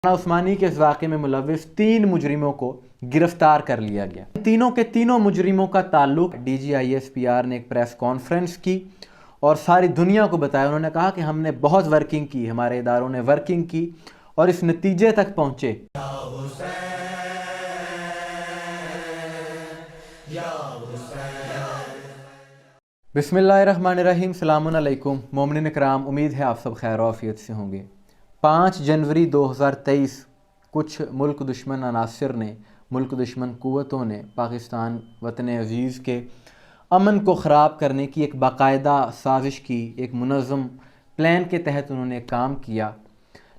उस्मानी के इस वाक़े में मुलव्विस 3 मुजरिमों को गिरफ्तार कर लिया गया। तीनों के तीनों मुजरिमों का ताल्लुक DGISPR ने एक प्रेस कॉन्फ्रेंस की और सारी दुनिया को बताया। उन्होंने कहा कि हमने बहुत वर्किंग की, हमारे इदारों ने वर्किंग की और इस नतीजे तक पहुँचे। बिस्मिल्लाहिर्रहमानिर्रहीम, सलामुन अलैकुम मोमिनीन इकराम, उम्मीद है आप सब खैर आफियत से होंगे। 5 जनवरी 2023 कुछ मुल्क दुश्मन अनासिर ने, मुल्क दुश्मन क़ुव्वतों ने पाकिस्तान वतन अज़ीज़ के अमन को ख़राब करने की एक बाकायदा साजिश की, एक मुनज़्ज़म प्लान के तहत उन्होंने काम किया।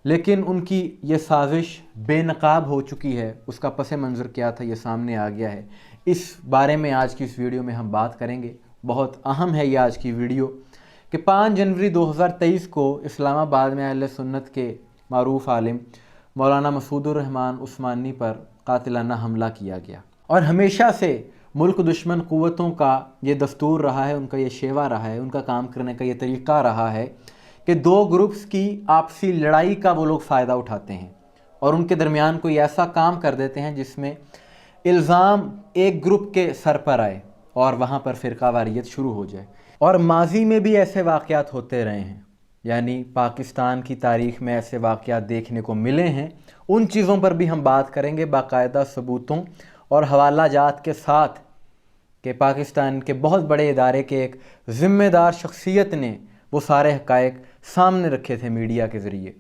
लेकिन उनकी ये साजिश बेनकाब हो चुकी है। उसका पस मंज़र क्या था ये सामने आ गया है। इस बारे में आज की इस वीडियो में हम बात करेंगे। बहुत अहम है ये आज की वीडियो कि 5 जनवरी 2023 को इस्लामाबाद में अहले सुन्नत के मारूफ आलिम मौलाना मसूदुर रहमान उस्मानी पर कातिलाना हमला किया गया। और हमेशा से मुल्क दुश्मन क़ुव्वतों का ये दस्तूर रहा है, उनका ये शेवा रहा है, उनका काम करने का ये तरीक़ा रहा है कि 2 ग्रुप्स की आपसी लड़ाई का वो लोग फ़ायदा उठाते हैं और उनके दरमियान कोई ऐसा काम कर देते हैं जिसमें इल्ज़ाम एक ग्रुप के सर पर आए और वहाँ पर फ़िरक़ावारियत शुरू हो जाए। और माजी में भी ऐसे वाक़यात होते रहे हैं, यानी पाकिस्तान की तारीख़ में ऐसे वाक़यात देखने को मिले हैं। उन चीज़ों पर भी हम बात करेंगे बाकायदा सबूतों और हवाला जात के साथ कि पाकिस्तान के बहुत बड़े इदारे के एक ज़िम्मेदार शख्सियत ने वो सारे हक़ाइक़ सामने रखे थे मीडिया के ज़रिए।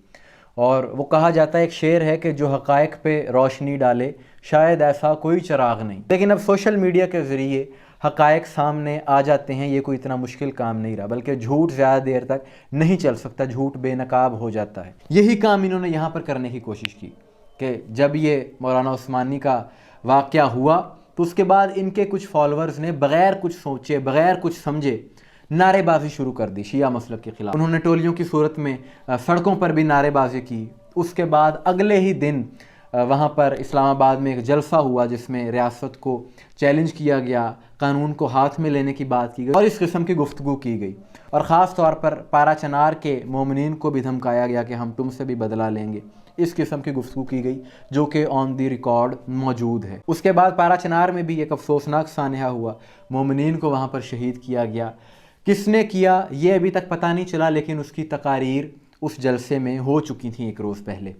और वो कहा जाता है, एक शेर है कि जो हक़ाइक़ पे रोशनी डाले शायद ऐसा कोई चिराग नहीं। लेकिन अब सोशल मीडिया के ज़रिए हक़ाइक़ सामने आ जाते हैं। ये कोई इतना मुश्किल काम नहीं रहा, बल्कि झूठ ज़्यादा देर तक नहीं चल सकता, झूठ बेनकाब हो जाता है। यही काम इन्होंने यहाँ पर करने की कोशिश की कि जब ये मौलाना उस्मानी का वाक़या हुआ तो उसके बाद इनके कुछ फॉलोअर्स ने बग़ैर कुछ सोचे, बग़ैर कुछ समझे नारेबाजी शुरू कर दी शिया मसलक के ख़िलाफ़। उन्होंने टोलियों की सूरत में सड़कों पर भी नारेबाजी की। उसके बाद अगले ही दिन वहाँ पर इस्लामाबाद में एक जलसा हुआ जिसमें रियासत को चैलेंज किया गया, कानून को हाथ में लेने की बात की गई और इस किस्म की गुफ्तगू की गई। और ख़ास तौर पर पारा चनार के मोमिनीन को भी धमकाया गया कि हम तुमसे भी बदला लेंगे। इस किस्म की गुफ्तगू की गई जो कि ऑन दी रिकॉर्ड मौजूद है। उसके बाद पारा चनार में भी एक अफसोसनाक सानहा हुआ, मोमिनीन को वहाँ पर शहीद किया गया। किसने किया ये अभी तक पता नहीं चला, लेकिन उसकी तकारीर उस जलसे में हो चुकी थी एक रोज़ पहले।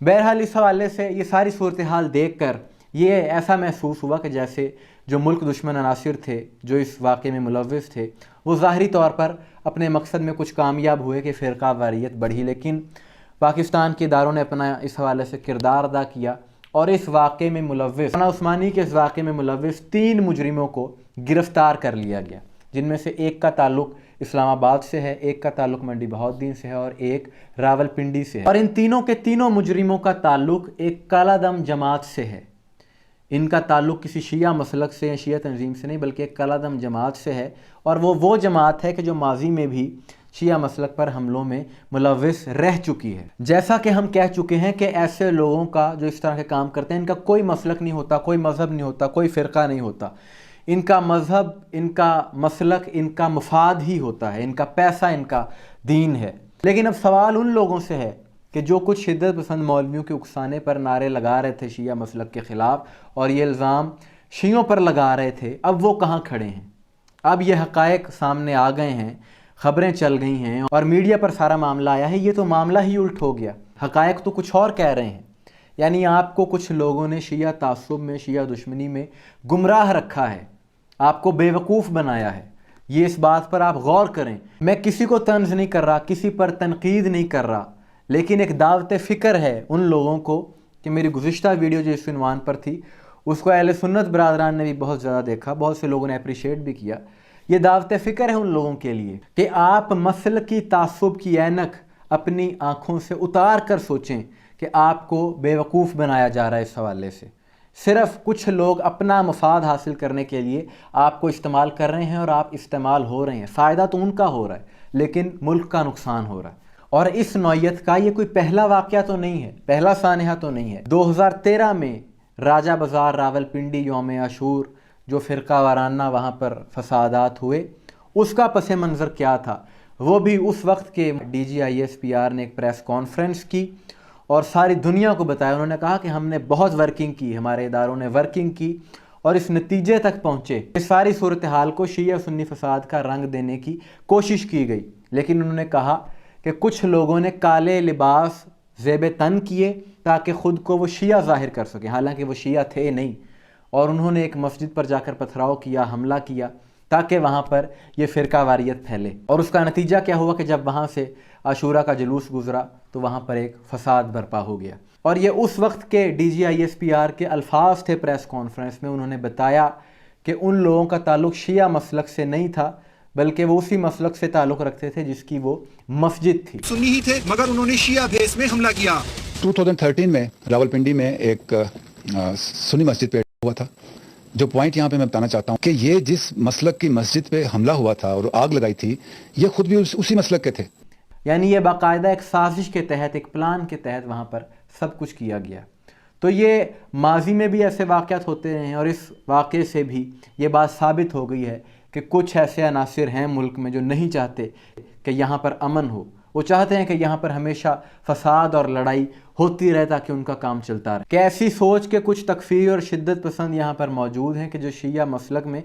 बहरहाल इस हवाले से ये सारी सूरत हाल देख कर ये ऐसा महसूस हुआ कि जैसे जो मुल्क दुश्मन अनासिर थे, जो इस वाक़े में मुलव्विस थे, वो ज़ाहरी तौर पर अपने मकसद में कुछ कामयाब हुए कि फ़िरक़ावारियत बढ़ी। लेकिन पाकिस्तान के इदारों ने अपना इस हवाले से किरदार अदा किया और इस वाक़े में मुलव्विस मौलाना उस्मानी के इस वाक़े में मुलव्विस 3 मुजरिमों को गिरफ़्तार कर लिया गया, जिनमें से एक का ताल्लुक़ इस्लामाबाद से है, एक का ताल्लुक़ मंडी बहाउद्दीन से है और एक रावलपिंडी से है। और इन तीनों के तीनों मुजरिमों का ताल्लुक़ एक कालादम जमात से है। इनका ताल्लुक़ किसी शिया मसलक से या शिया तंजीम से नहीं, बल्कि एक कालादम जमात से है। और वो जमात है कि जो माजी में भी शिया मसलक पर हमलों में मुलव्विस रह चुकी है। जैसा कि हम कह चुके हैं कि ऐसे लोगों का जो इस तरह के काम करते हैं, इनका कोई मसलक नहीं होता, कोई मज़हब नहीं होता, कोई फ़िरका नहीं होता। इनका मज़हब, इनका मसलक, इनका मफाद ही होता है, इनका पैसा, इनका दीन है। लेकिन अब सवाल उन लोगों से है कि जो कुछ शिद्दत पसंद मौलवियों के उकसाने पर नारे लगा रहे थे शिया मसलक के ख़िलाफ़ और ये इल्ज़ाम शियों पर लगा रहे थे, अब वो कहाँ खड़े हैं? अब ये हक़ाइक़ सामने आ गए हैं, ख़बरें चल गई हैं और मीडिया पर सारा मामला आया है। ये तो मामला ही उल्ट हो गया, हक़ाइक़ तो कुछ और कह रहे हैं। यानी आपको कुछ लोगों ने शिया तासुब में, शिया दुश्मनी में गुमराह रखा है, आपको बेवकूफ़ बनाया है। ये इस बात पर आप गौर करें। मैं किसी को तंज़ नहीं कर रहा, किसी पर तनकीद नहीं कर रहा, लेकिन एक दावत फ़िक्र है उन लोगों को कि मेरी गुज़िश्ता वीडियो जो इस उन्वान पर थी उसको अहले सुन्नत बरादरान ने भी बहुत ज़्यादा देखा, बहुत से लोगों ने अप्रिशिएट भी किया। ये दावत फ़िक्र है उन लोगों के लिए कि आप मसल की तासुब की ऐनक अपनी आँखों से उतार कर सोचें कि आपको बेवकूफ़ बनाया जा रहा है। इस हवाले से सिर्फ़ कुछ लोग अपना मफाद हासिल करने के लिए आपको इस्तेमाल कर रहे हैं और आप इस्तेमाल हो रहे हैं। फ़ायदा तो उनका हो रहा है, लेकिन मुल्क का नुकसान हो रहा है। और इस नौयत का ये कोई पहला वाक़या तो नहीं है, पहला सानहा तो नहीं है। 2013 में राजा बाज़ार रावलपिंडी यौम आशूर जो फ़िरका वाराना वहाँ पर फसादात हुए, उसका पस मंज़र क्या था वो भी उस वक्त के DGISPR ने एक प्रेस कॉन्फ्रेंस की اور ساری دنیا کو بتایا. انہوں نے کہا کہ ہم نے بہت ورکنگ کی, ہمارے اداروں نے ورکنگ کی اور اس نتیجے تک پہنچے. اس ساری صورتحال کو شیعہ سنی فساد کا رنگ دینے کی کوشش کی گئی, لیکن انہوں نے کہا کہ کچھ لوگوں نے کالے لباس زیب تن کیے تاکہ خود کو وہ شیعہ ظاہر کر سکیں, حالانکہ وہ شیعہ تھے نہیں. اور انہوں نے ایک مسجد پر جا کر پتھراؤ کیا, حملہ کیا تاکہ وہاں پر یہ فرقہ واریت پھیلے. اور اس کا نتیجہ کیا ہوا کہ جب وہاں سے عاشورہ کا جلوس گزرا تو وہاں پر ایک فساد برپا ہو گیا. اور یہ اس وقت کے D G I S P R کے الفاظ تھے پریس کانفرنس میں. انہوں نے بتایا کہ ان لوگوں کا تعلق شیعہ مسلک سے نہیں تھا, بلکہ وہ اسی مسلک سے تعلق رکھتے تھے جس کی وہ مسجد تھی. سنی ہی تھے مگر انہوں نے شیعہ بھیس میں حملہ کیا. 2013 میں راولپنڈی میں ایک سنی مسجد پہ ہوا تھا. جو پوائنٹ یہاں پہ میں بتانا چاہتا ہوں کہ یہ جس مسلک کی مسجد پہ حملہ ہوا تھا اور آگ لگائی تھی, یہ خود بھی اسی مسلک کے تھے. یعنی یہ باقاعدہ ایک سازش کے تحت, ایک پلان کے تحت وہاں پر سب کچھ کیا گیا. تو یہ ماضی میں بھی ایسے واقعات ہوتے رہے ہیں, اور اس واقعے سے بھی یہ بات ثابت ہو گئی ہے کہ کچھ ایسے عناصر ہیں ملک میں جو نہیں چاہتے کہ یہاں پر امن ہو. وہ چاہتے ہیں کہ یہاں پر ہمیشہ فساد اور لڑائی ہوتی رہے تاکہ ان کا کام چلتا رہے. کہ ایسی سوچ کے کچھ تکفیری اور شدت پسند یہاں پر موجود ہیں کہ جو شیعہ مسلک میں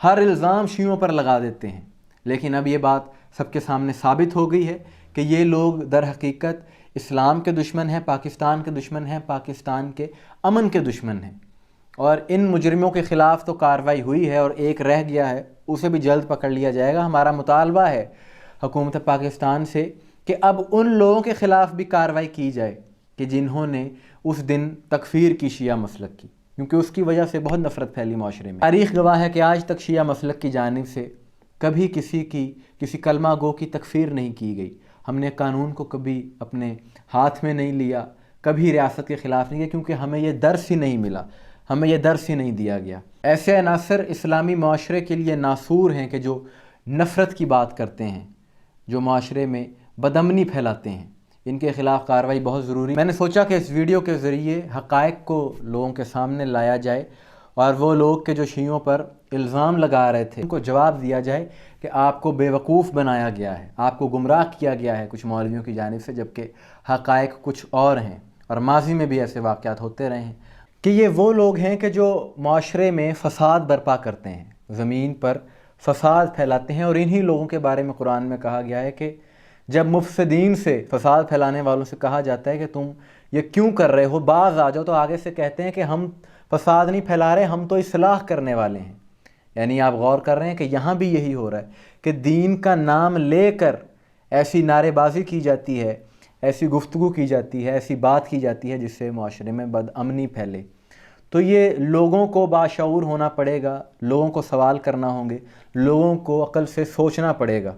ہر الزام شیعوں پر لگا دیتے ہیں. لیکن اب یہ بات سب کے سامنے ثابت ہو گئی ہے کہ یہ لوگ در حقیقت اسلام کے دشمن ہیں, پاکستان کے دشمن ہیں, پاکستان کے امن کے دشمن ہیں. اور ان مجرموں کے خلاف تو کارروائی ہوئی ہے اور ایک رہ گیا ہے, اسے بھی جلد پکڑ لیا جائے گا. ہمارا مطالبہ ہے حکومت پاکستان سے کہ اب ان لوگوں کے خلاف بھی کارروائی کی جائے کہ جنہوں نے اس دن تکفیر کی شیعہ مسلک کی, کیونکہ اس کی وجہ سے بہت نفرت پھیلی معاشرے میں. تاریخ گواہ ہے کہ آج تک شیعہ مسلک کی جانب سے کبھی کسی کلمہ گو کی تکفیر نہیں کی گئی. ہم نے قانون کو کبھی اپنے ہاتھ میں نہیں لیا, کبھی ریاست کے خلاف نہیں کیا, کیونکہ ہمیں یہ درس ہی نہیں ملا, ہمیں یہ درس ہی نہیں دیا گیا. ایسے عناصر اسلامی معاشرے کے لیے ناسور ہیں کہ جو نفرت کی بات کرتے ہیں, جو معاشرے میں بدامنی پھیلاتے ہیں. ان کے خلاف کارروائی بہت ضروری. میں نے سوچا کہ اس ویڈیو کے ذریعے حقائق کو لوگوں کے سامنے لایا جائے, اور وہ لوگ کہ جو شیعوں پر الزام لگا رہے تھے ان کو جواب دیا جائے کہ آپ کو بے وقوف بنایا گیا ہے, آپ کو گمراہ کیا گیا ہے کچھ مولویوں کی جانب سے, جبکہ حقائق کچھ اور ہیں. اور ماضی میں بھی ایسے واقعات ہوتے رہے ہیں کہ یہ وہ لوگ ہیں کہ جو معاشرے میں فساد برپا کرتے ہیں, زمین پر فساد پھیلاتے ہیں. اور انہی لوگوں کے بارے میں قرآن میں کہا گیا ہے کہ جب مفسدین سے, فساد پھیلانے والوں سے کہا جاتا ہے کہ تم یہ کیوں کر رہے ہو, باز آ جاؤ, تو آگے سے کہتے ہیں کہ ہم فساد نہیں پھیلا رہے, ہم تو اصلاح کرنے والے ہیں. یعنی آپ غور کر رہے ہیں کہ یہاں بھی یہی ہو رہا ہے کہ دین کا نام لے کر ایسی نعرے بازی کی جاتی ہے, ایسی گفتگو کی جاتی ہے, ایسی بات کی جاتی ہے جس سے معاشرے میں بد امنی پھیلے. تو یہ لوگوں کو باشعور ہونا پڑے گا, لوگوں کو سوال کرنا ہوں گے, لوگوں کو عقل سے سوچنا پڑے گا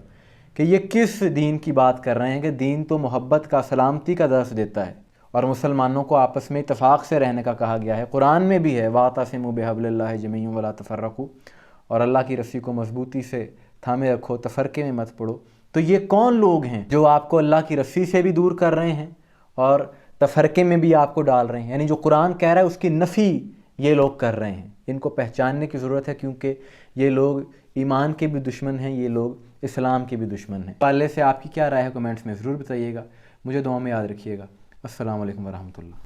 کہ یہ کس دین کی بات کر رہے ہیں. کہ دین تو محبت کا, سلامتی کا درس دیتا ہے, اور مسلمانوں کو آپس میں اتفاق سے رہنے کا کہا گیا ہے. قرآن میں بھی ہے وَاعْتَصِمُوا بِحَبْلِ اللَّهِ جَمِيعًا وَلَا تَفَرَّقُوا, اور اللہ کی رسی کو مضبوطی سے تھامے رکھو, تفرقے میں مت پڑو. تو یہ کون لوگ ہیں جو آپ کو اللہ کی رسی سے بھی دور کر رہے ہیں اور تفرقے میں بھی آپ کو ڈال رہے ہیں؟ یعنی جو قرآن کہہ رہا ہے اس کی نفی یہ لوگ کر رہے ہیں. ان کو پہچاننے کی ضرورت ہے, کیونکہ یہ لوگ ایمان کے بھی دشمن ہیں, یہ لوگ اسلام کے بھی دشمن ہیں. پہلے سے آپ کی کیا رائے ہے کمنٹس میں ضرور بتائیے گا. مجھے دعا میں یاد رکھیے گا. السلام علیکم ورحمۃ اللہ.